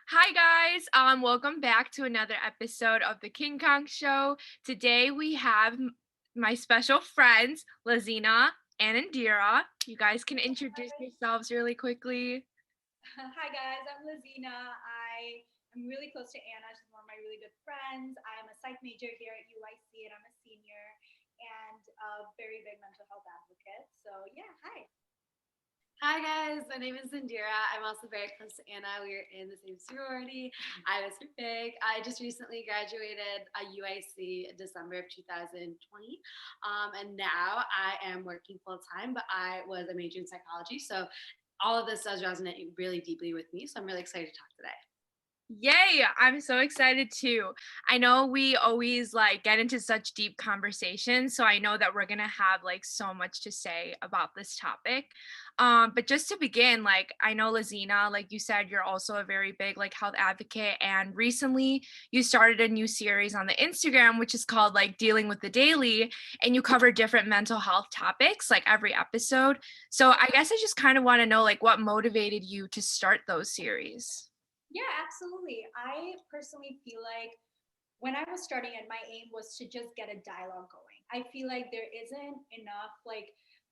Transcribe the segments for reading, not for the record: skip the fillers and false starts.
Hi guys, welcome back to another episode of the KingKhong show. Today we have my special friends, Lazina and Indira. You guys can introduce yourselves really quickly. Hi guys, I'm Lazina. I am really close to Anna. She's one of my really good friends. I'm a psych major here at UIC and I'm a senior and a very big mental health advocate. So yeah, hi. Hi guys, my name is Indira. I'm also very close to Anna. We are in the same sorority. I was her big. I just recently graduated at UIC in December of 2020. And now I am working full time, but I was a major in psychology. So all of this does resonate really deeply with me. So I'm really excited to talk today. Yay! I'm so excited too. I know we always get into such deep conversations, so I know that we're gonna have so much to say about this topic. But just to begin, I know Lazina, like you said, you're also a very big health advocate, and recently you started a new series on the Instagram, which is called Dealing with the Daily, and you cover different mental health topics every episode. So I guess I just kind of want to know what motivated you to start those series. Yeah, absolutely. I personally feel like when I was starting it, my aim was to just get a dialogue going. I feel like there isn't enough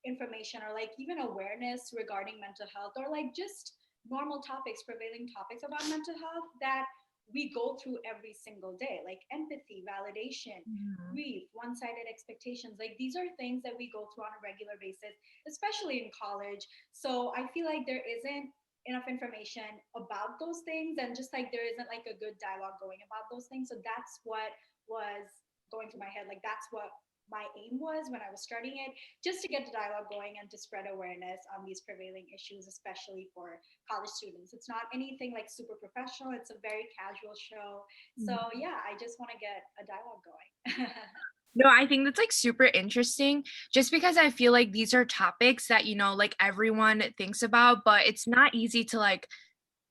information or even awareness regarding mental health or just normal topics, prevailing topics about mental health that we go through every single day, like empathy, validation, Mhm. grief, one-sided expectations. Like these are things that we go through on a regular basis, especially in college. So I feel like there isn't enough information about those things, and just there isn't a good dialogue going about those things. So that's what was going through my head. That's what my aim was when I was starting it, just to get the dialogue going and to spread awareness on these prevailing issues, especially for college students. It's not anything super professional, it's a very casual show. So yeah, I just want to get a dialogue going. No, I think that's super interesting just because I feel like these are topics that, everyone thinks about, but it's not easy to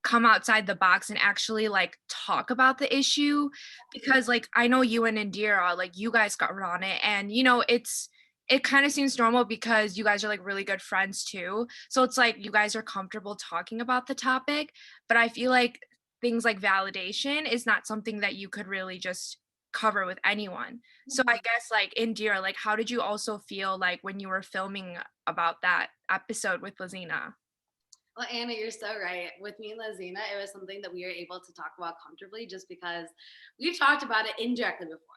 come outside the box and actually talk about the issue because I know you and Indira, you guys got on it and it kind of seems normal because you guys are really good friends too. So it's you guys are comfortable talking about the topic, but I feel like things like validation is not something that you could really just cover with anyone. So I Mhm. guess Indira, how did you also feel when you were filming about that episode with Lazina? Well, Anna, you're so right. With me and Lazina, it was something that we were able to talk about comfortably just because we've talked about it indirectly before.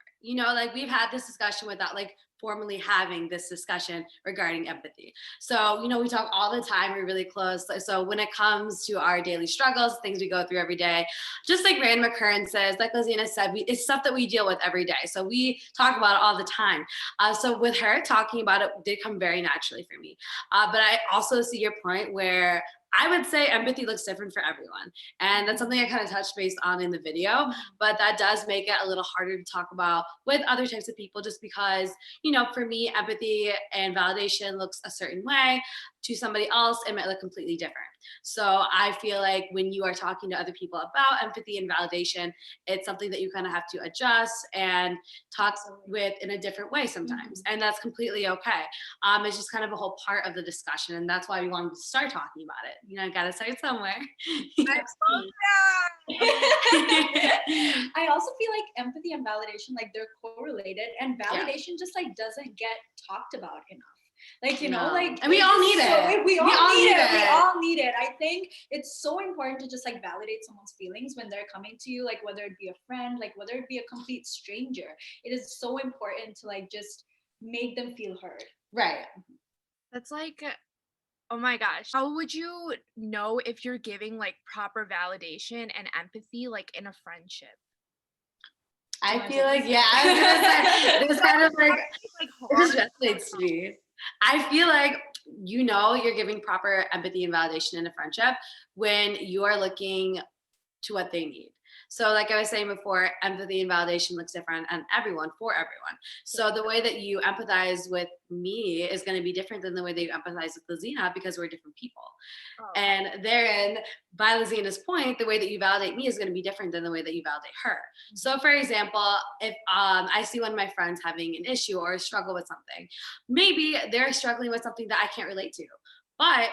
We've had this discussion without formally having this discussion regarding empathy. So, we talk all the time. We're really close. So when it comes to our daily struggles, things we go through every day, just random occurrences, like Lazina said, it's stuff that we deal with every day. So we talk about it all the time. So with her talking about it did come very naturally for me. But I also see your point where I would say empathy looks different for everyone. And that's something I kind of touched base on in the video, but that does make it a little harder to talk about with other types of people just because, for me, empathy and validation looks a certain way. To somebody else, it might look completely different. So I feel like when you are talking to other people about empathy and validation, it's something that you kind of have to adjust and talk with in a different way sometimes. And that's completely okay. It's just kind of a whole part of the discussion. And that's why we wanted to start talking about it. Got to start somewhere. I love I also feel like empathy and validation, they're correlated, and Yeah. validation just doesn't get talked about enough. No. And we all need it. We all need it. We it. all need it. I think it's so important to just validate someone's feelings when they're coming to you, whether it be a friend, whether it be a complete stranger. It is so important to just make them feel heard. Right. That's oh my gosh. How would you know if you're giving proper validation and empathy in a friendship? I feel like, yeah, I was gonna say this kind of Like it just hard. resonates to me. I feel like you're giving proper empathy and validation in a friendship when you are looking to what they need. So, like I was saying before, empathy and validation looks different and everyone for everyone. So, the way that you empathize with me is going to be different than the way that you empathize with Lazina because we're different people. Oh. And therein, by Lazina's point, the way that you validate me is going to be different than the way that you validate her. So, for example, if I see one of my friends having an issue or a struggle with something, maybe they're struggling with something that I can't relate to. But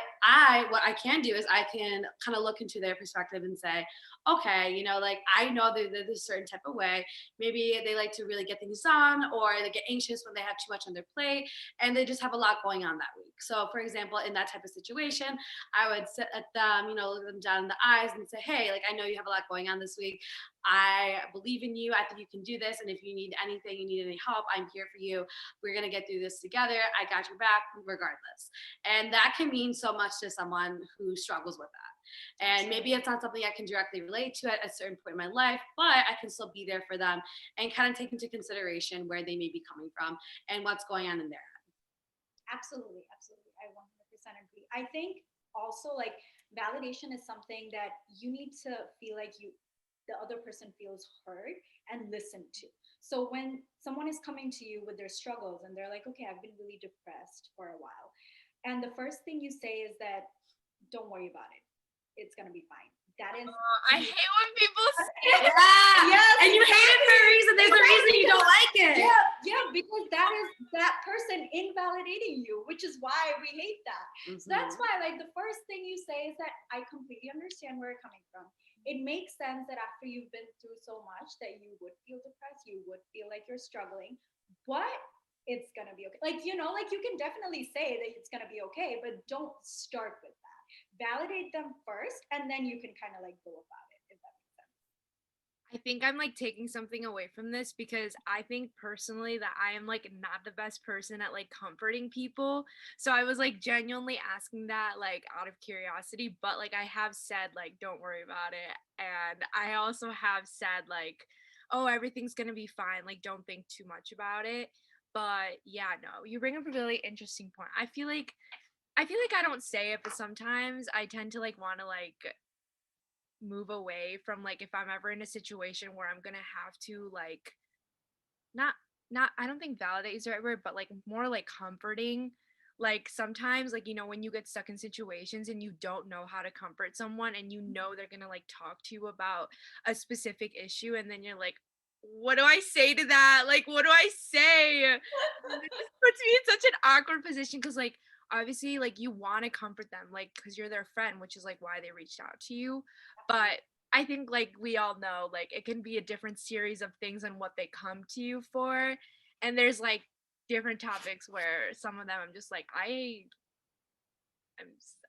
what I can do is I can kind of look into their perspective and say, okay, you know, like I know they're this certain type of way. Maybe they like to really get things done, or they get anxious when they have too much on their plate and they just have a lot going on that week. So, for example, in that type of situation, I would sit at them, you know, look them down in the eyes and say, hey, like, I know you have a lot going on this week. I believe in you. I think you can do this. And if you need anything, you need any help, I'm here for you. We're going to get through this together. I got your back regardless. And that can mean so much to someone who struggles with that. And maybe it's not something I can directly relate to at a certain point in my life, but I can still be there for them and kind of take into consideration where they may be coming from and what's going on in their head. Absolutely, absolutely. I 100% agree. I think also like validation is something that you need to feel like the other person feels heard and listened to. So when someone is coming to you with their struggles and they're like, okay, I've been really depressed for a while. And the first thing you say is that, don't worry about it. It's going to be fine. That is. I hate when people say Yeah. Yes, And you hate it for a reason. There's a reason you don't like it. Yeah, because that is that person invalidating you, which is why we hate that. Mm-hmm. So that's why, like, the first thing you say is that I completely understand where you're coming from. It makes sense that after you've been through so much that you would feel depressed, you would feel like you're struggling, but it's gonna be okay. Like, you know, like you can definitely say that it's gonna be okay, but don't start with that. Validate them first, and then you can kind of like go about it, if that makes sense. I think I'm like taking something away from this because I think personally that I am like not the best person at like comforting people. So I was like genuinely asking that like out of curiosity, but like I have said like don't worry about it. And I also have said like, oh, everything's gonna be fine. Like don't think too much about it. But yeah, no, you bring up a really interesting point. I feel like I don't say it, but sometimes I tend to like want to like move away from like if I'm ever in a situation where I'm gonna have to like not not I don't think validate is the right word, but like more like comforting. Like sometimes like when you get stuck in situations and you don't know how to comfort someone and they're gonna like talk to you about a specific issue and then you're like, what do I say to that? Like what do I say? And it just puts me in such an awkward position because like obviously like you want to comfort them like because you're their friend, which is like why they reached out to you. But I think like we all know like it can be a different series of things and what they come to you for. And there's like different topics where some of them I'm just like I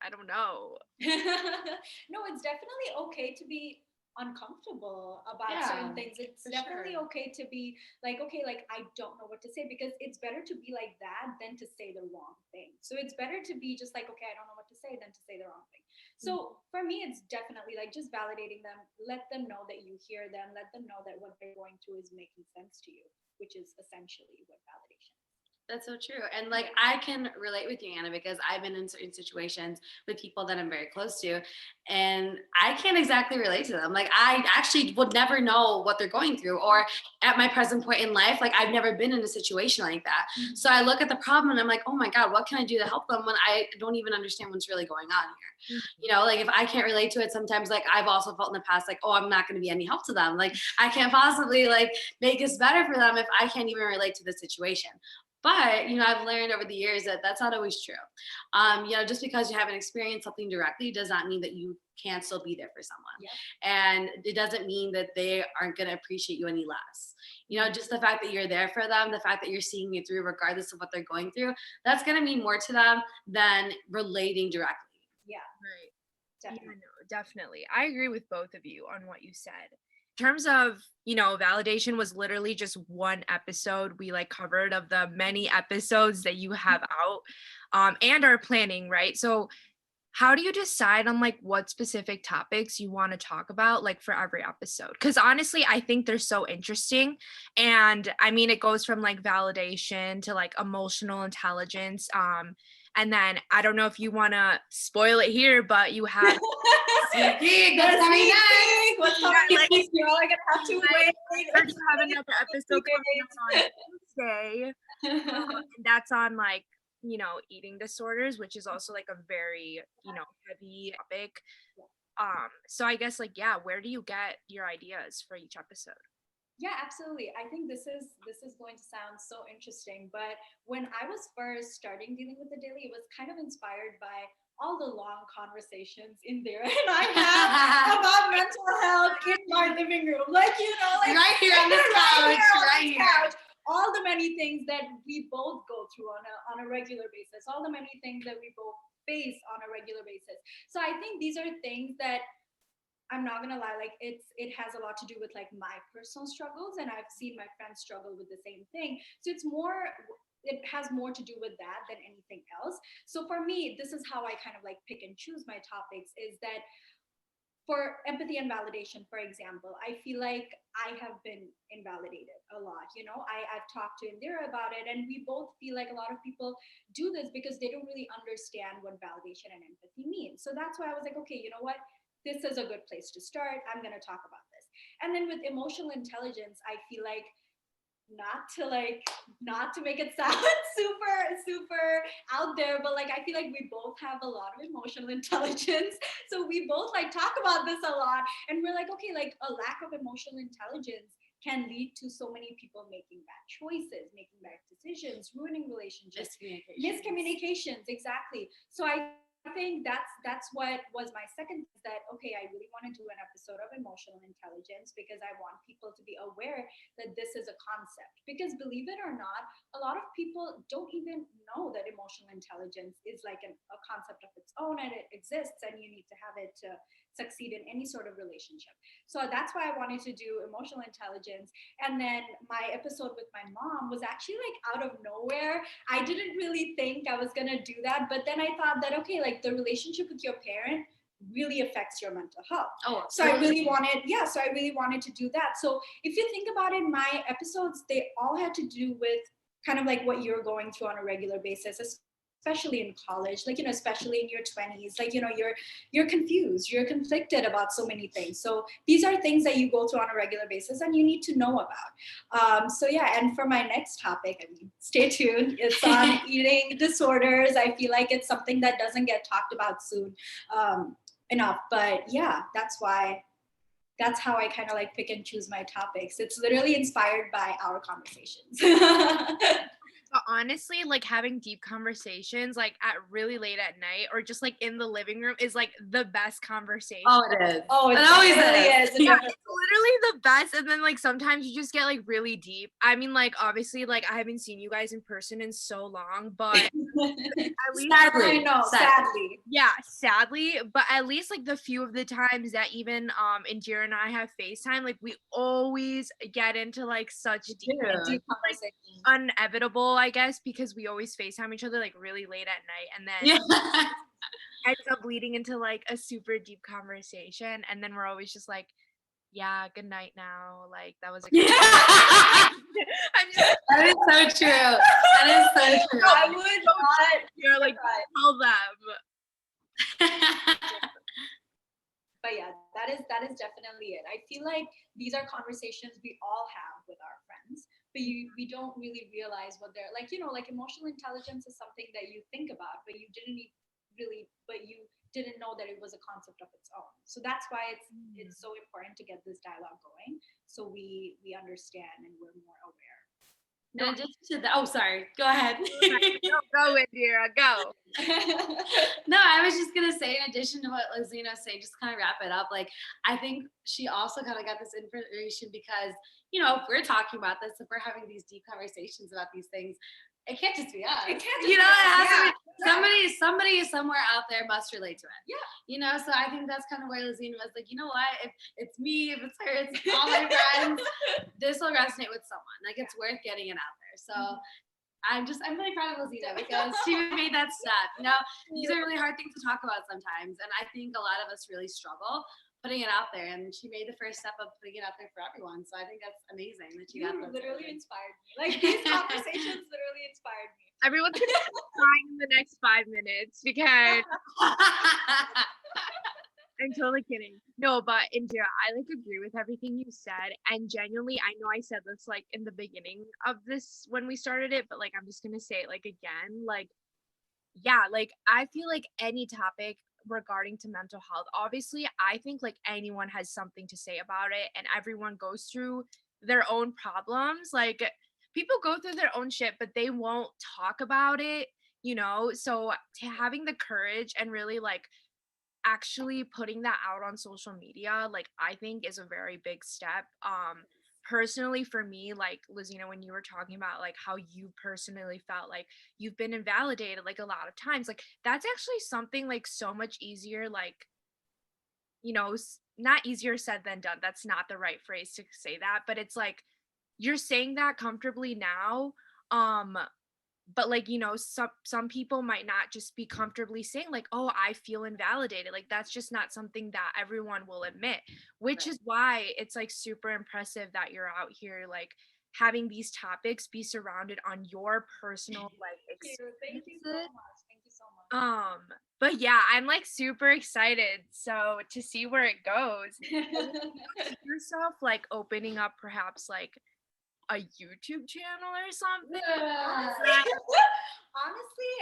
don't know. No, it's definitely okay to be uncomfortable about certain things. It's definitely okay to be like, okay, like I don't know what to say, because it's better to be like that than to say the wrong thing. So it's better to be just like, okay, I don't know what to say, than to say the wrong thing. So for me, it's definitely like just validating them, let them know that you hear them, let them know that what they're going through is making sense to you, which is essentially what validation is. That's so true. And like I can relate with you, Anna, because I've been in certain situations with people that I'm very close to, and I can't exactly relate to them. Like I actually would never know what they're going through, or at my present point in life, like I've never been in a situation like that. Mm-hmm. So I look at the problem and I'm like, oh my God, what can I do to help them when I don't even understand what's really going on here? Mm-hmm. You know, like if I can't relate to it, sometimes like I've also felt in the past, like, oh, I'm not going to be any help to them. Like I can't possibly like make this better for them if I can't even relate to the situation. But, I've learned over the years that that's not always true. Just because you haven't experienced something directly does not mean that you can't still be there for someone. Yeah. And it doesn't mean that they aren't going to appreciate you any less. Just the fact that you're there for them, the fact that you're seeing it through regardless of what they're going through, that's going to mean more to them than relating directly. Yeah. Right. Definitely. Yeah, no, definitely. I agree with both of you on what you said. In terms of, validation was literally just one episode we like covered of the many episodes that you have out and are planning, right? So how do you decide on like what specific topics you want to talk about like for every episode? Because honestly, I think they're so interesting. And I mean, it goes from like validation to like emotional intelligence. And then I don't know if you want to spoil it here, but you have What's coming next? You're all gonna have to wait. We're gonna have another episode coming up on Tuesday. And that's on like eating disorders, which is also like a very heavy topic. So I guess like where do you get your ideas for each episode? Yeah, absolutely. I think this is going to sound so interesting, but when I was first starting dealing with the daily, it was kind of inspired by all the long conversations in there and I have about mental health in my living room. Like, like right here on this couch, right here. All the many things that we both go through on a regular basis, all the many things that we both face on a regular basis. So I think these are things that I'm not gonna lie, like it has a lot to do with like my personal struggles, and I've seen my friends struggle with the same thing. So it has more to do with that than anything else. So for me, this is how I kind of like pick and choose my topics, is that for empathy and validation, for example, I feel like I have been invalidated a lot. I've talked to Indira about it, and we both feel like a lot of people do this because they don't really understand what validation and empathy means. So that's why I was like, okay, you know what? This is a good place to start. I'm going to talk about this. And then with emotional intelligence, I feel like not to make it sound super out there, but like I feel like we both have a lot of emotional intelligence, so we both like talk about this a lot, and we're like, okay, like a lack of emotional intelligence can lead to so many people making bad choices, making bad decisions, ruining relationships, miscommunications, exactly. So I think that's what was my second, is that okay, I really want to do an episode of emotional intelligence because I want people to be aware that this is a concept. Because believe it or not, a lot of people don't even know that emotional intelligence is like a concept of its own, and it exists, and you need to have it to succeed in any sort of relationship. So that's why I wanted to do emotional intelligence. And then my episode with my mom was actually like out of nowhere. I didn't really think I was going to do that, but then I thought that okay, like the relationship with your parent really affects your mental health. So I really wanted to do that. So if you think about it, my episodes, they all had to do with kind of like what you're going through on a regular basis, especially in college, like especially in your 20s, like you're confused, you're conflicted about so many things. So these are things that you go through on a regular basis and you need to know about. So yeah, and for my next topic, I mean, stay tuned, it's on eating disorders. I feel like it's something that doesn't get talked about soon enough, but yeah, that's how I kind of like pick and choose my topics. It's literally inspired by our conversations. But honestly, like having deep conversations like at really late at night or just like in the living room is like the best conversation. Oh, it is. Oh, it always is. Yeah, it's literally the best. And then like sometimes you just get like really deep. I mean, like obviously, like I haven't seen you guys in person in so long, but at least sadly, I know, sadly. Yeah, sadly, but at least like the few of the times that even Indira and I have FaceTime, like we always get into like such deep conversations. Like, inevitable, I guess, because we always FaceTime each other like really late at night, and then ends up leading into like a super deep conversation, and then we're always just like, yeah, good night now. Like that was a good I'm just that is so true. That is so true. I would not. You're like tell them. But yeah, that is definitely it. I feel like these are conversations we all have with our friends, but we don't really realize what they're like. Like emotional intelligence is something that you think about, but you didn't know that it was a concept of its own. So that's why it's so important to get this dialogue going, so we understand and we're more aware. In addition to that, oh, sorry. Go ahead. Go, Indira, go. No, I was just gonna say, in addition to what Lazina was saying, just kind of wrap it up. Like, I think she also kind of got this information because, if we're talking about this, if we're having these deep conversations about these things, it can't just be us. It can't just it has to be somebody somewhere out there must relate to it. Yeah. So I think that's kind of why Lazina was like, you know what? If it's me, if it's her, it's all my friends, this will resonate with someone. Like, it's worth getting it out there. So I'm really proud of Lazina because she made that step. These are really hard things to talk about sometimes. And I think a lot of us really struggle putting it out there, and she made the first step of putting it out there for everyone. So I think that's amazing that she got that. Literally inspired me. Like, these conversations literally inspired me. Everyone's gonna be crying in the next 5 minutes because I'm totally kidding. No, but Indira, I like agree with everything you said. And genuinely, I know I said this like in the beginning of this when we started it, but like I'm just gonna say it like again. Like, yeah, like I feel like any topic regarding to mental health, obviously I think like anyone has something to say about it, and everyone goes through their own problems. Like people go through their own shit, but they won't talk about it So having the courage and really like actually putting that out on social media, like I think is a very big step. Personally for me, like Lazina, when you were talking about like how you personally felt like you've been invalidated like a lot of times, like that's actually something like so much easier, like, not easier said than done. That's not the right phrase to say that, but it's like you're saying that comfortably now. Um, but like some people might not just be comfortably saying like, oh, I feel invalidated. Like that's just not something that everyone will admit, which Right. is why it's like super impressive that you're out here like having these topics be surrounded on your personal like Thank you so experiences. much. Thank you so much. But yeah, I'm like super excited so to see where it goes. And you see yourself like opening up perhaps like a YouTube channel or something? Honestly,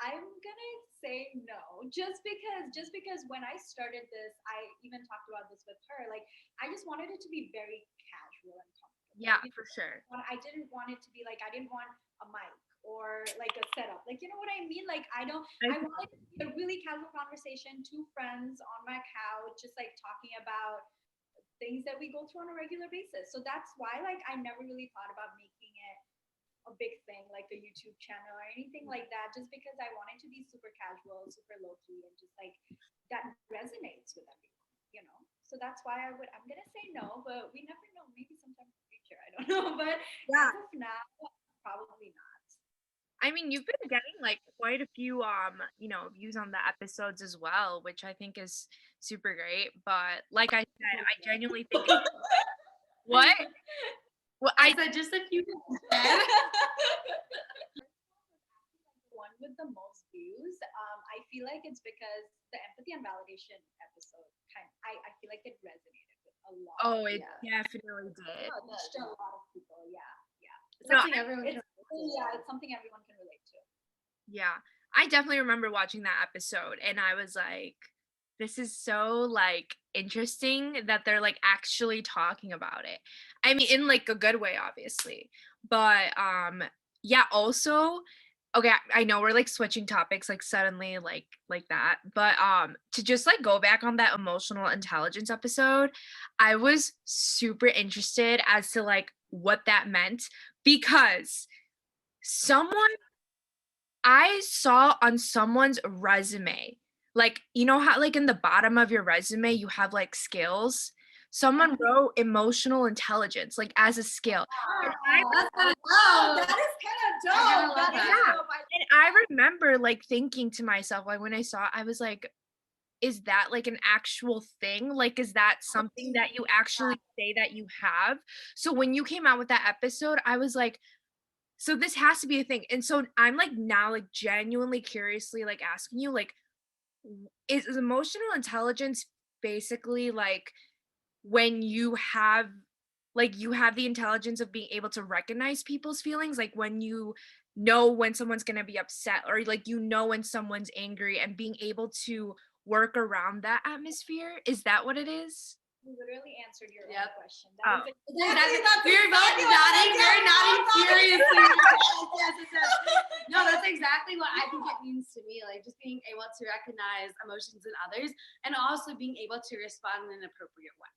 I'm gonna say no. Just because when I started this, I even talked about this with her. Like I just wanted it to be very casual and comfortable. Yeah, You for sure. I didn't want it to be like I didn't want a mic or like a setup. Like you know what I mean? Like I wanted it to be a really casual conversation, two friends on my couch, just like talking about things that we go through on a regular basis. So that's why like I never really thought about making it a big thing like a YouTube channel or anything like that, just because I wanted to be super casual, super low key, and just like that resonates with everyone. So that's why I'm gonna say no, but we never know. Maybe sometime in the future, I don't know. But Yeah. as of now, probably not. I mean, you've been getting like quite a few views on the episodes as well, which I think is super great. But like I said, I genuinely think what? Well, I said just a few. One with the most views. I feel like it's because the empathy and validation episode I feel like it resonated with a lot. Oh, it definitely did. Reached a lot of people. Yeah, yeah. It's No, something everyone can It's something everyone can relate to. yeah. I definitely remember watching that episode and I was like, this is so like interesting that they're like actually talking about it. I mean, in like a good way, obviously. But yeah, also, okay, I know we're like switching topics like suddenly like that. But to just like go back on that emotional intelligence episode, I was super interested as to like what that meant because someone I saw on someone's resume, like, you know how, like, in the bottom of your resume, you have like skills? Someone wrote emotional intelligence, like, as a skill. And I, That's kind of dope. That is kind of I dope. love That is that. dope. and I remember like thinking to myself, like, when I saw it, I was like, is that like an actual thing? Like, is that something that you actually say that you have? So when you came out with that episode, I was like, so this has to be a thing. And so I'm like now like genuinely curiously like asking you like is emotional intelligence basically like when you have the intelligence of being able to recognize people's feelings, like when you know when someone's going to be upset or like when someone's angry and being able to work around that atmosphere? Is that what it is? You literally answered your Yep. own question. Oh. That is Exactly. We're both nodding. We're nodding furiously. Yes. No, that's exactly what I think it means to me. Like just being able to recognize emotions in others and also being able to respond in an appropriate way.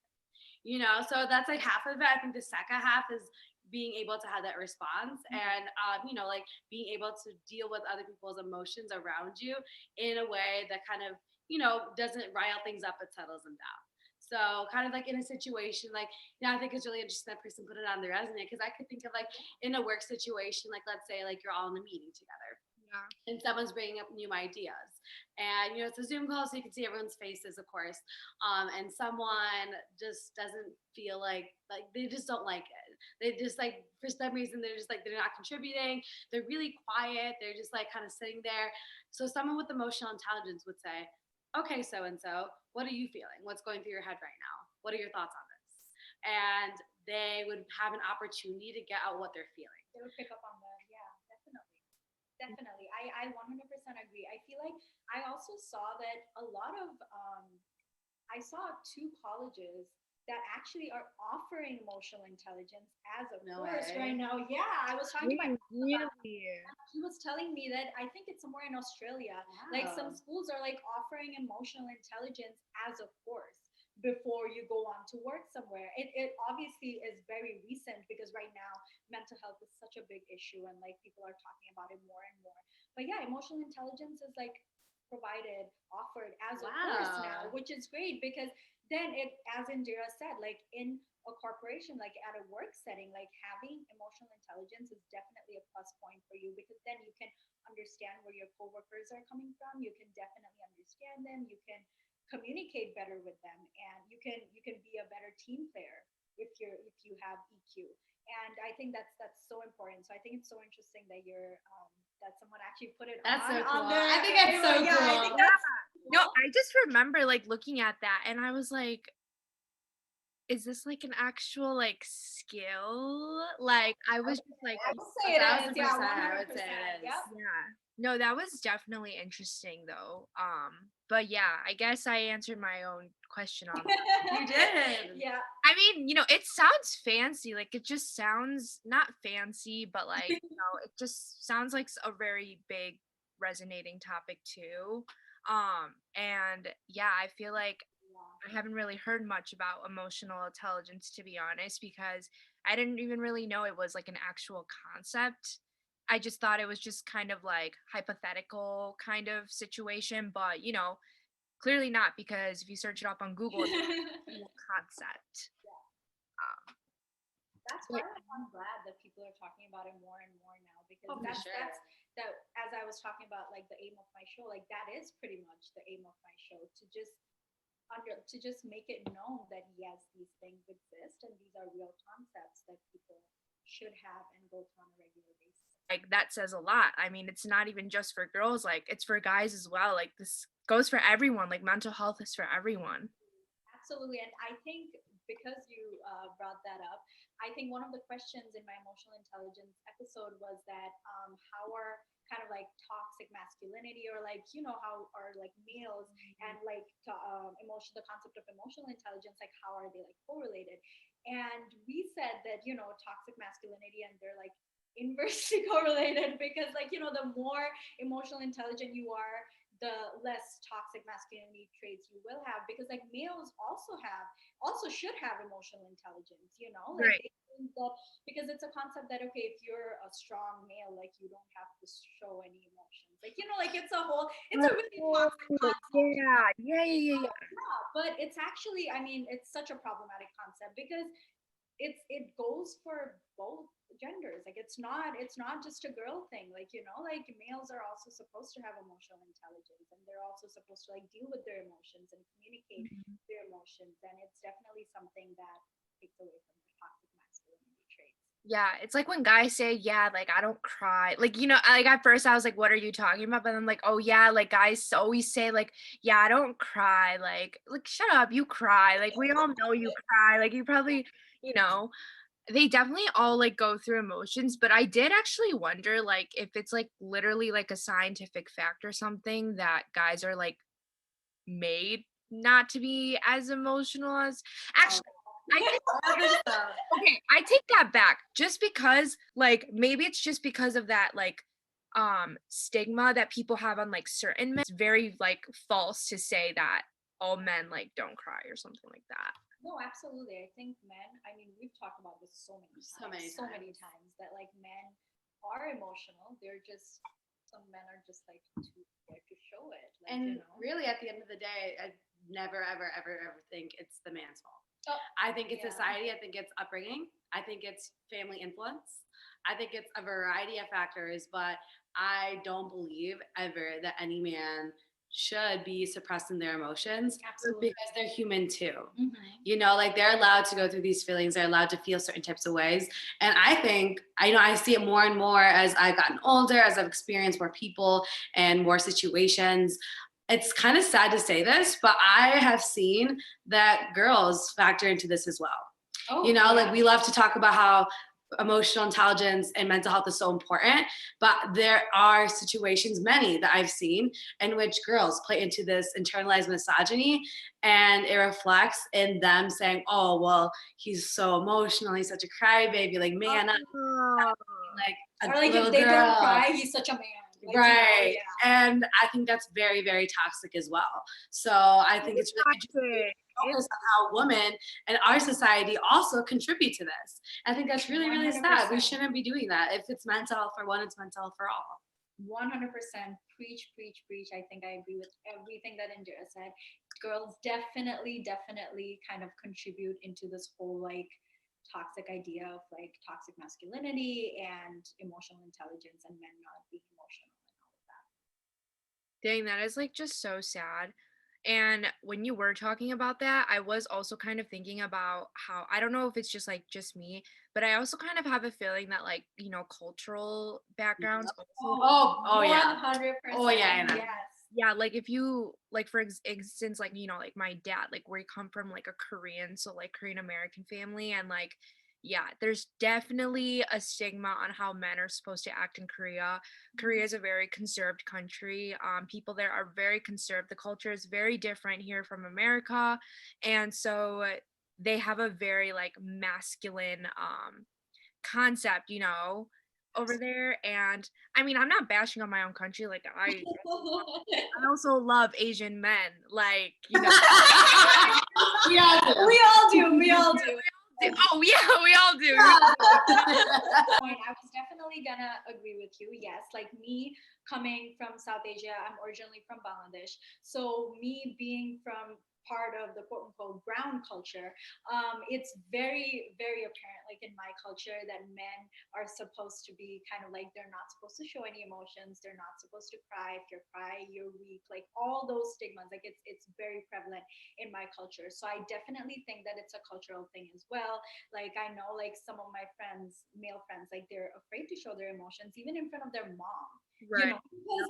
So that's like half of it. I think the second half is being able to have that response and like being able to deal with other people's emotions around you in a way that kind of doesn't rile things up but settles them down. So kind of like in a situation like I think it's really interesting that person put it on their resume because I could think of like in a work situation, like let's say like you're all in a meeting together Yeah. and someone's bringing up new ideas and it's a Zoom call so you can see everyone's faces of course, and someone just doesn't feel like they just don't like it. They just like for some reason they're just like they're not contributing, they're really quiet, they're just like kind of sitting there. So someone with emotional intelligence would say, okay, so and so, what are you feeling? What's going through your head right now? What are your thoughts on this? And they would have an opportunity to get out what they're feeling. They would pick up on that. Yeah, definitely. I 100% agree. I feel like I also saw that a lot of I saw two colleges that actually are offering emotional intelligence as a No course way. right now. Yeah, I was talking to my Wait, friend about it. really? He was telling me that I think it's somewhere in Australia. Like some Wow. schools are like offering emotional intelligence as a course before you go on to work somewhere. It obviously is very recent because right now mental health is such a big issue and like people are talking about it more and more. But yeah, emotional intelligence is like provided, offered as a course now, Wow. which is great because then it, as Indira said, like in a corporation, like at a work setting, like having emotional intelligence is definitely a plus point for you because then you can understand where your coworkers are coming from. You can definitely understand them. You can communicate better with them, and you can be a better team player if you have EQ. And I think that's so important. So I think it's so interesting that you're that someone actually put it That's so on cool. their I think that's so yeah, I think cool. that's No, cool. I just remember like looking at that and I was like, is this like an actual like skill? Like I was just like, I will say it is. Yeah, 1,000%, I would 100%. say it is. Yep. yeah. No, that was definitely interesting though. But yeah, I guess I answered my own question on You did. Yeah. I mean, it sounds fancy. Like it just sounds not fancy, but like, it just sounds like a very big resonating topic too. And yeah, I feel like I haven't really heard much about emotional intelligence to be honest, because I didn't even really know it was like an actual concept. I just thought it was just kind of like hypothetical kind of situation, but clearly not because if you search it up on Google, it's a real concept. Um, That's why but I'm glad that people are talking about it more and more now because Oh, for sure. that's that as I was talking about like the aim of my show, like that is pretty much the aim of my show to just make it known that yes, these things exist and these are real concepts that people should have and go through on a regular basis. like that says a lot. I mean, it's not even just for girls, like it's for guys as well. Like this goes for everyone. Like mental health is for everyone. Absolutely. And I think because you brought that up, I think one of the questions in my emotional intelligence episode was that how are kind of like toxic masculinity or like, how are like males and like emotion, the concept of emotional intelligence, like how are they like correlated? And we said that, toxic masculinity and they're like inversely correlated because like, the more emotional intelligent you are, the less toxic masculinity traits you will have because like males also should have emotional intelligence, like Right. they think that because it's a concept that okay, if you're a strong male, like you don't have to show any emotions, like like it's a really toxic Oh, concept. yeah. Yeah, yeah, yeah, yeah. Yeah, but it's actually, I mean, it's such a problematic concept because it goes for both genders. Like it's not just a girl thing. Like like males are also supposed to have emotional intelligence and they're also supposed to like deal with their emotions and communicate Mhm. their emotions, and it's definitely something that takes away from the toxic masculinity traits. Yeah, it's like when guys say, "Yeah, like I don't cry." Like, like at first I was like, "What are you talking about?" But I'm like, "Oh yeah, like guys always say like, yeah, I don't cry." Like shut up, you cry. Like we all know you cry. Like you probably, you know, they definitely all like go through emotions, but I did actually wonder like if it's like literally like a scientific fact or something that guys are like made not to be as emotional as Oh, actually I think I think so. okay, I take that back. Just because like maybe it's just because of that like stigma that people have on like certain men. It's very like false to say that all men like don't cry or something like that. No, absolutely. I think men, I mean, we've talked about this so many times that like men are emotional. They're just, some men are just like too scared to show it. Like, And really, at the end of the day, I never, ever, ever, ever think it's the man's fault. Oh, I think it's yeah. society. I think it's upbringing. I think it's family influence. I think it's a variety of factors, but I don't believe ever that any man should be suppressing their emotions Absolutely. because they're human too. Mhm. Like they're allowed to go through these feelings, they're allowed to feel certain types of ways. And I think, I see it more and more as I've gotten older, as I've experienced more people and more situations. It's kind of sad to say this, but I have seen that girls factor into this as well. Oh, Like yeah. we love to talk about how emotional intelligence and mental health is so important, but there are situations, many that I've seen, in which girls play into this internalized misogyny, and it reflects in them saying, oh well, he's so emotional, he's such a crybaby, like man up, Oh, like Or a like if little they don't girl. cry, he's such a man. Like, Right. yeah. And I think that's very, very toxic as well. So I think it's really interesting toxic. to focus on how women and our society also contribute to this. I think that's really, really sad. We 100%. shouldn't be doing that. If it's mental health for one, it's mental health for all. 100% preach, preach, preach. I think I agree with everything that Indira said. Girls definitely, definitely kind of contribute into this whole like toxic idea of like toxic masculinity and emotional intelligence and men not being emotional and all of that. Dang, that is like just so sad. And when you were talking about that, I was also kind of thinking about how I don't know if it's just me, but I also kind of have a feeling that like, cultural backgrounds also Oh yeah. 100%. Oh, yeah, I know. Yes. yeah, like if you like for instance like like my dad like we come from like a Korean so like Korean American family and like yeah, there's definitely a stigma on how men are supposed to act in Korea. Korea is a very conserved country. People there are very conserved. The culture is very different here from America, and so they have a very like masculine concept, over there. And I mean, I'm not bashing on my own country. Like I also love Asian men. Like, We all do. We all do. We all do. oh yeah, we all do. Point, I was definitely gonna agree with you. Yes, like me coming from South Asia, I'm originally from Bangladesh. So me being from part of the quote unquote brown culture, it's very, very apparent, like in my culture, that men are supposed to be kind of like they're not supposed to show any emotions. They're not supposed to cry. If you cry, you're weak. Like all those stigmas, like it's very prevalent in my culture. So I definitely think that it's a cultural thing as well. Like I know like some of my friends, male friends, like they're afraid to show their emotions even in front of their mom. Right. Because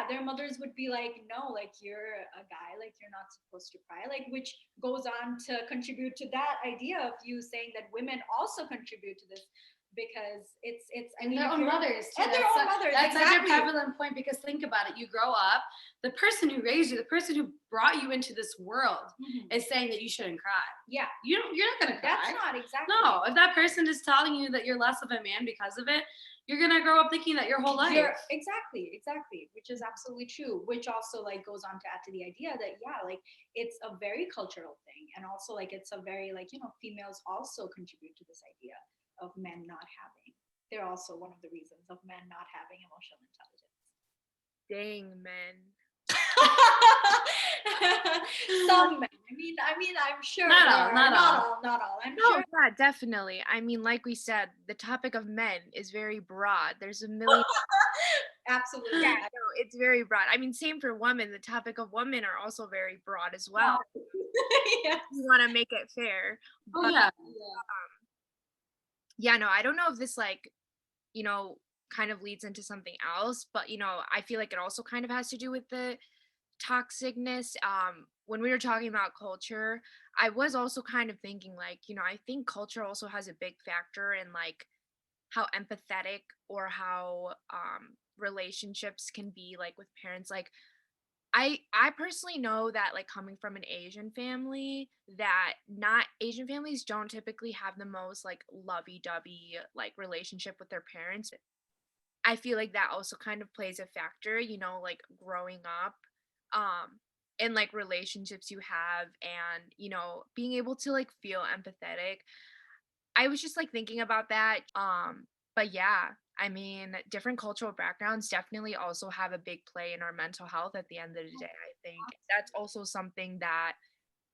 their mothers would be like, no, like you're a guy, like you're not supposed to cry, like which goes on to contribute to that idea of you saying that women also contribute to this because it's I And mean their if own you're mothers too. and their own mothers, That's such a exactly. prevalent point because think about it. You grow up, the person who raised you, the person who brought you into this world Mhm. is saying that you shouldn't cry. Yeah, You're not gonna cry. that's not exactly. No, if that person is telling you that you're less of a man because of it, you're gonna grow up thinking that your whole life. Exactly, which is absolutely true. Which also like goes on to add to the idea that yeah, like it's a very cultural thing, and also like it's a very like females also contribute to this idea of men not having. They're also one of the reasons of men not having emotional intelligence. Dang, men. Some men. I'm sure Not there all, are. not all. Not all. I'm No, sure. yeah, definitely. I mean, like we said, the topic of men is very broad. There's a million. Absolutely. Yeah, no, it's very broad. I mean, same for women. The topic of women are also very broad as well. Yes. You want to make it fair. Oh But yeah. yeah, no, I don't know if this like, kind of leads into something else, but I feel like it also kind of has to do with the toxicness. When we were talking about culture, I was also kind of thinking like, I think culture also has a big factor in like how empathetic or how relationships can be like with parents. Like I personally know that like coming from an Asian family that not Asian families don't typically have the most like lovey-dovey like relationship with their parents. I feel like that also kind of plays a factor, like growing up and like relationships you have and, being able to like feel empathetic. I was just like thinking about that. But yeah, I mean, different cultural backgrounds definitely also have a big play in our mental health at the end of the day. I think that's also something that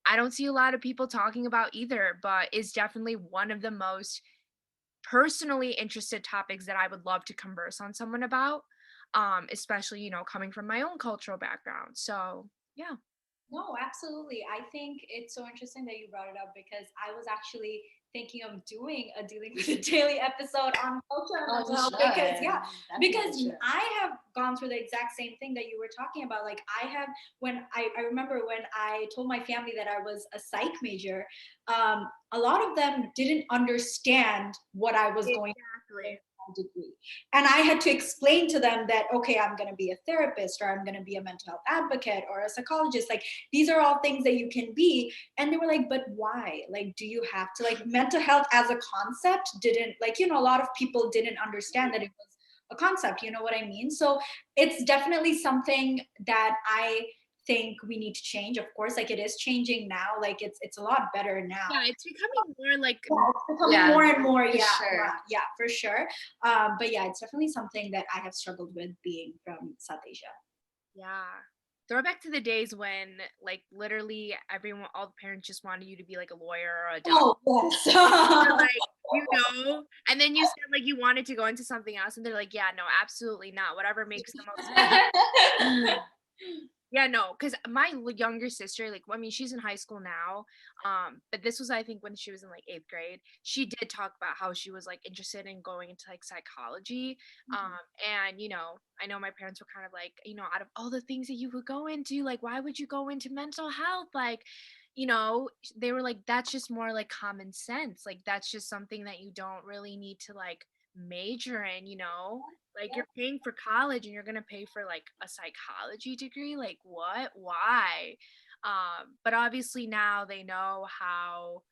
I don't see a lot of people talking about either, but is definitely one of the most personally interested topics that I would love to converse on someone about, especially, coming from my own cultural background. So, yeah. No, absolutely. I think it's so interesting that you brought it up because I was actually thinking of doing a dealing with a daily episode on culture and Oh, mental you health should. because because Definitely should. I have gone through the exact same thing that you were talking about. Like I have when I remember when I told my family that I was a psych major, a lot of them didn't understand what I was going through Exactly. degree. And I had to explain to them that, okay, I'm going to be a therapist or I'm going to be a mental health advocate or a psychologist. Like, these are all things that you can be. And they were like, but why? Like, do you have to? Like, mental health as a concept didn't, like, a lot of people didn't understand that it was a concept. You know what I mean? So it's definitely something that I think we need to change. Of course, like it is changing now. Like it's a lot better now. Yeah, it's becoming more like Yeah, it's becoming more and more. Yeah, yeah, for sure. But yeah, it's definitely something that I have struggled with being from South Asia. yeah. Throwback to the days when like literally everyone all the parents just wanted you to be like a lawyer or a doctor. Oh Or, yes. like, and then you said like you wanted to go into something else and they're like, yeah, no, absolutely not. Whatever makes the most sense. Yeah, no, because my younger sister, like, I mean, she's in high school now, but this was, I think, when she was in like eighth grade. She did talk about how she was like interested in going into like psychology, and I know my parents were kind of like, out of all the things that you would go into, like, why would you go into mental health? Like, they were like, that's just more like common sense. Like, that's just something that you don't really need to like major in. Like Yeah, you're paying for college and you're gonna pay for like a psychology degree? Like what? Why? But obviously now they know how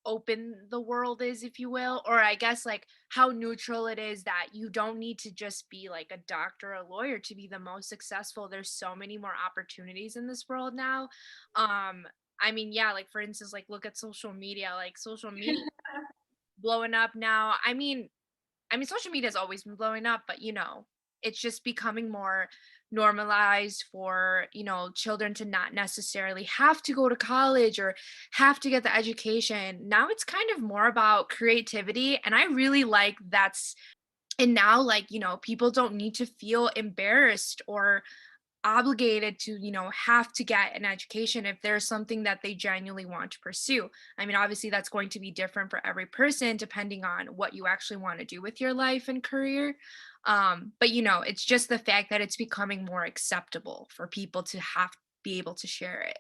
open the world is, if you will, or I guess like how neutral it is that you don't need to just be like a doctor or a lawyer to be the most successful. There's so many more opportunities in this world now. I mean, yeah, like for instance, like look at social media, like social media blowing up now. I mean, social media has always been blowing up, but it's just becoming more normalized for, children to not necessarily have to go to college or have to get the education. Now it's kind of more about creativity. And I really like and now, like, people don't need to feel embarrassed or obligated to have to get an education if there's something that they genuinely want to pursue. I mean, obviously that's going to be different for every person depending on what you actually want to do with your life and career. But it's just the fact that it's becoming more acceptable for people to have be able to share it.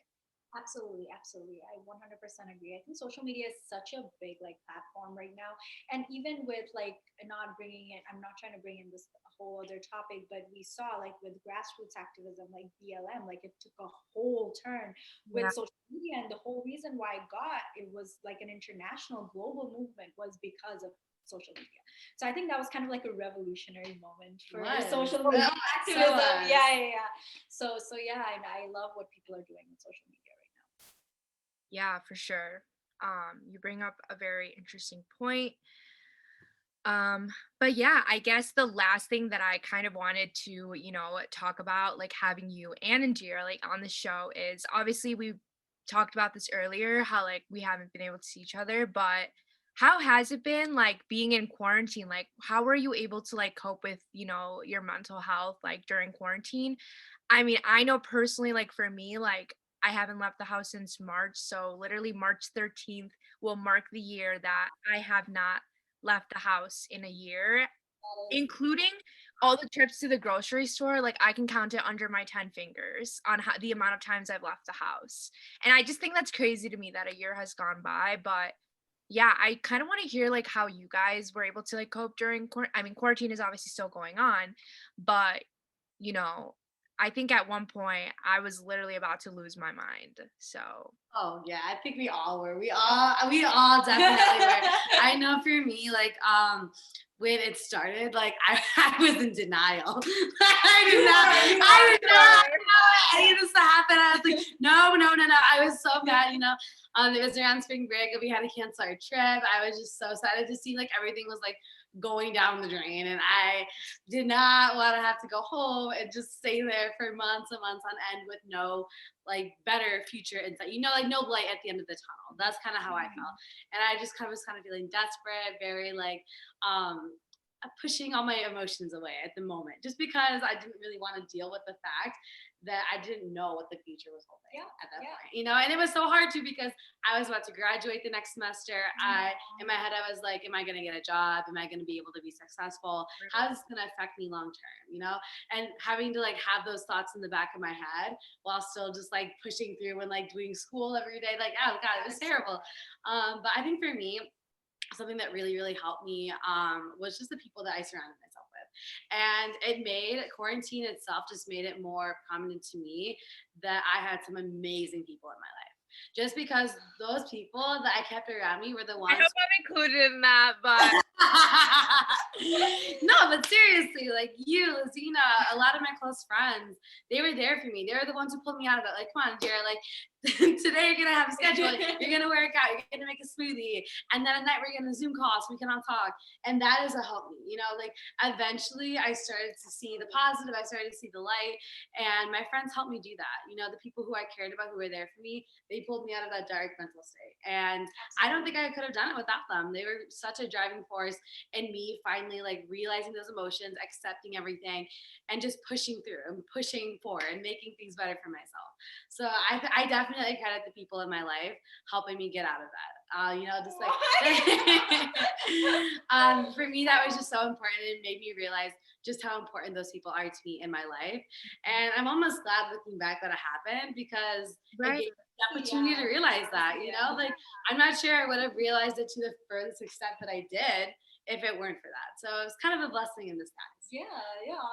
absolutely, absolutely. I 100% agree. I think social media is such a big like platform right now, and even with like not bringing it, I'm not trying to bring in this whole other topic, but we saw like with grassroots activism, like BLM, like it took a whole turn Yeah. with social media, and the whole reason why it was like an international global movement was because of social media. So I think that was kind of like a revolutionary moment for social media activism. Yeah, yeah, yeah. So yeah, and I love what people are doing with social media right now. Yeah, for sure. You bring up a very interesting point. But yeah, I guess the last thing that I kind of wanted to, talk about, like having you and Indira like on the show is obviously we talked about this earlier, how like we haven't been able to see each other, but how has it been like being in quarantine? Like how were you able to like cope with, your mental health like during quarantine? I mean, I know personally, like for me, like I haven't left the house since March. So literally March 13th will mark the year that I have not left the house in a year, That is including all the trips to the grocery store. Like I can count it under my 10 fingers on the amount of times I've left the house. And I just think that's crazy to me that a year has gone by. But yeah, I kind of want to hear like how you guys were able to like cope during I mean, quarantine is obviously still going on, but you know, I think at one point I was literally about to lose my mind. So, Oh yeah, I think we all were. We all definitely were. I know for me, like when it started, like I was in denial. I did not know any of this to happen. I was like, no, no, no, no. I was so mad, it was around spring break and we had to cancel our trip. I was just so excited to see like everything was like going down the drain, and I did not want to have to go home and just stay there for months and months on end with no like better future insight, like no light at the end of the tunnel. That's kind of how I felt. And I just kind of was kind of feeling desperate, very like pushing all my emotions away at the moment, just because I didn't really want to deal with the fact that I didn't know what the future was holding at that Yeah. point, you know, and it was so hard too because I was about to graduate the next semester. In my head, I was like, am I going to get a job? Am I going to be able to be successful? How is this going to affect me long term, you know? And having to like have those thoughts in the back of my head while still just like pushing through and like doing school every day, like, oh God, it was terrible. But I think for me, something that really, really helped me was just the people that I surrounded myself with. And it made quarantine itself just made it more prominent to me that I had some amazing people in my life. Just because those people that I kept around me were the I ones. hope I'm included in that, but No, but seriously, like you, Lazina, a lot of my close friends, they were there for me. They were the ones who pulled me out of it. Like, come on, Indira, like today you're gonna have a schedule, you're gonna work out, you're gonna make a smoothie, and then at night we're gonna Zoom call so we can all talk. And that is a help me, you know, like eventually I started to see the positive, I started to see the light, and my friends helped me do that. You know, the people who I cared about, who were there for me, they pulled me out of that dark mental state. And I don't think I could have done it without them. They were such a driving force in me finally like realizing those emotions, accepting everything, and just pushing through and pushing forward and making things better for myself. So I definitely credit the people in my life helping me get out of that. You know, just like for me, that was just so important. It made me realize just how important those people are to me in my life. And I'm almost glad looking back that it happened because it gave me the opportunity to realize that, you know, like I'm not sure I would have realized it to the furthest extent that I did if it weren't for that. So it was kind of a blessing in disguise. Yeah,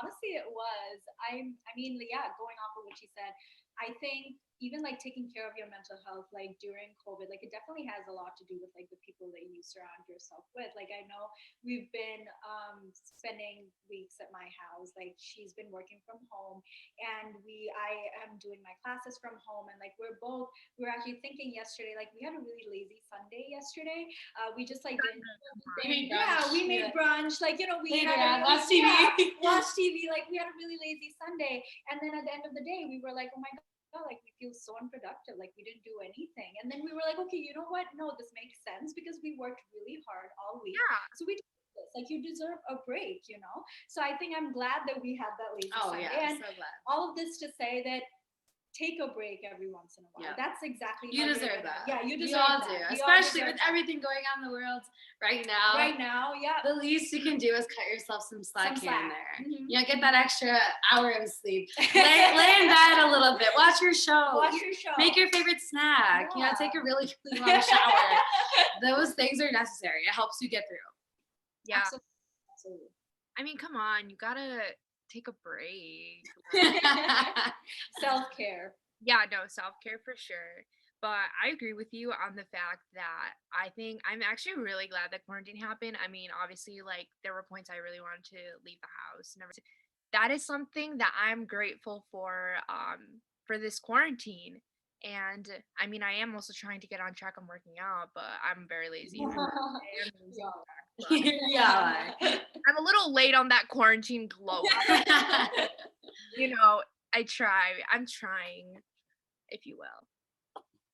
honestly it was. I mean, yeah, going off of what you said, I think even like taking care of your mental health like during COVID, like it definitely has a lot to do with like the people that you surround yourself with. Like I know we've been spending weeks at my house. Like she's been working from home and I am doing my classes from home, and like we're actually thinking yesterday, like we had a really lazy Sunday yesterday. We just like didn't we made brunch, like, you know, we had watch TV. Watch TV, like we had a really lazy Sunday, and then at the end of the day we were like, oh my God, like we feel so unproductive, like we didn't do anything. And then we were like, okay, you know what, no, this makes sense because we worked really hard all week, so we did this. Like you deserve a break, you know. So I think I'm glad that we had that lazy Sunday. And so glad. all of this to say that take a break every once in a while. That's exactly you deserve that. Yeah, you We deserve all that. do, especially with everything going on in the world right now. The least you can do is cut yourself some slack here and there. Mm-hmm. You know, get that extra hour of sleep. Lay in bed a little bit. Watch your show. Make your favorite snack. You know, take a really, really long shower. Those things are necessary. It helps you get through. Yeah. Absolutely. I mean, come on, you gotta take a break. Self-care. Yeah, no, self-care for sure. But I agree with you on the fact that I think I'm actually really glad that quarantine happened. I mean, obviously, like there were points I really wanted to leave the house and everything. That is something that I'm grateful for this quarantine. And I mean, I am also trying to get on track on working out, but I'm very lazy. Yeah. I'm a little late on that quarantine glow up. You know, I'm trying, if you will.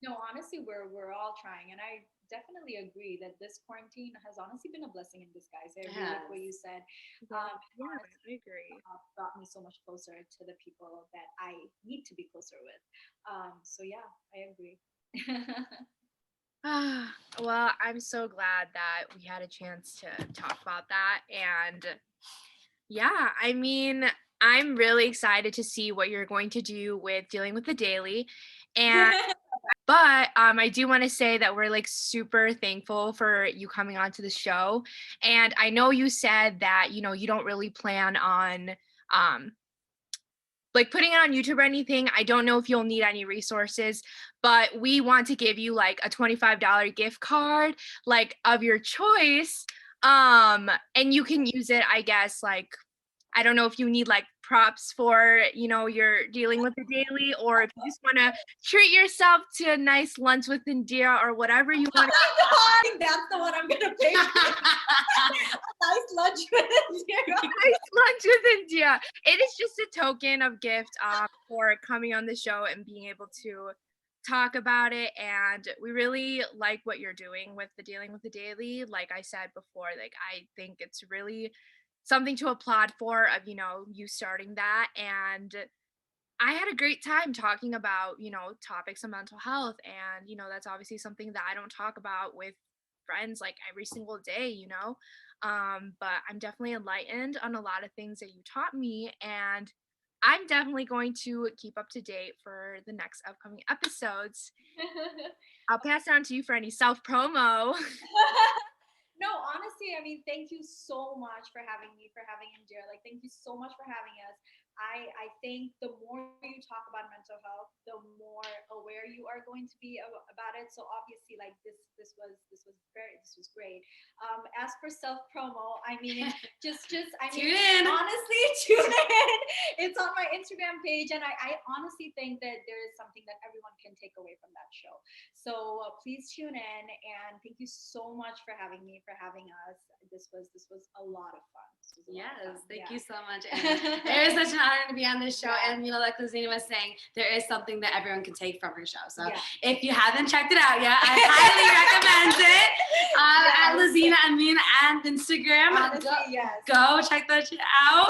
No, honestly, we're all trying, and I definitely agree that this quarantine has honestly been a blessing in disguise. I agree with what you said. I agree. Brought me so much closer to the people that I need to be closer with. So yeah, I agree. Well, I'm so glad that we had a chance to talk about that. And yeah, I mean, I'm really excited to see what you're going to do with dealing with the daily. And but I do want to say that we're like super thankful for you coming onto the show. And I know you said that, you know, you don't really plan on like putting it on YouTube or anything. I don't know if you'll need any resources, but we want to give you like a $25 gift card, like of your choice. And you can use it, I guess, like, I don't know if you need like props for, you know, you're dealing with the daily, or if you just want to treat yourself to a nice lunch with Indira or whatever you want. I think that's the one I'm gonna pick. Nice lunch with Indira. Nice lunch with Indira. It is just a token of gift for coming on the show and being able to talk about it. And we really like what you're doing with the dealing with the daily. Like I said before, like I think it's really something to applaud for, of, you know, you starting that. And I had a great time talking about, topics of mental health. And, that's obviously something that I don't talk about with friends like every single day. But I'm definitely enlightened on a lot of things that you taught me. And I'm definitely going to keep up to date for the next upcoming episodes. I'll pass it on to you for any self promo. No, honestly, I mean, thank you so much for having me, for having Indira. Like, thank you so much for having us. I think the more you talk about mental health, the more aware you are going to be about it. So obviously, like this was great. As for self promo, I mean, I mean, Tune in. honestly, tune in. It's on my Instagram page, and I honestly think that there is something that everyone can take away from that show. So please tune in, and thank you so much for having me, for having us. This was a lot of fun. Yes, thank you so much, Anna. It is such an honor to be on this show. Yeah. And like Lazina was saying, there is something that everyone can take from her show. So Yeah. if you haven't checked it out yet, I highly recommend it. At Lazina and Indira and Instagram. Honestly, yes. Go check that shit out.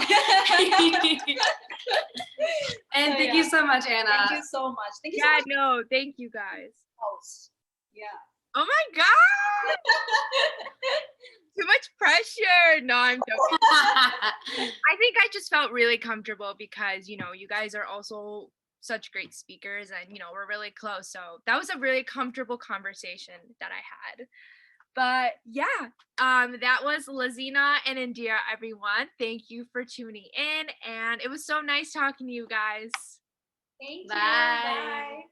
And thank you so much, Anna. Thank you so much. Thank you so much. No, thank you guys. Host. Yeah. Oh my God. Too much pressure. No, I'm joking. I think I just felt really comfortable because, you guys are also such great speakers and, we're really close. So that was a really comfortable conversation that I had. But yeah, that was Lazina and Indira, everyone. Thank you for tuning in. And it was so nice talking to you guys. Thank you. Bye. Bye.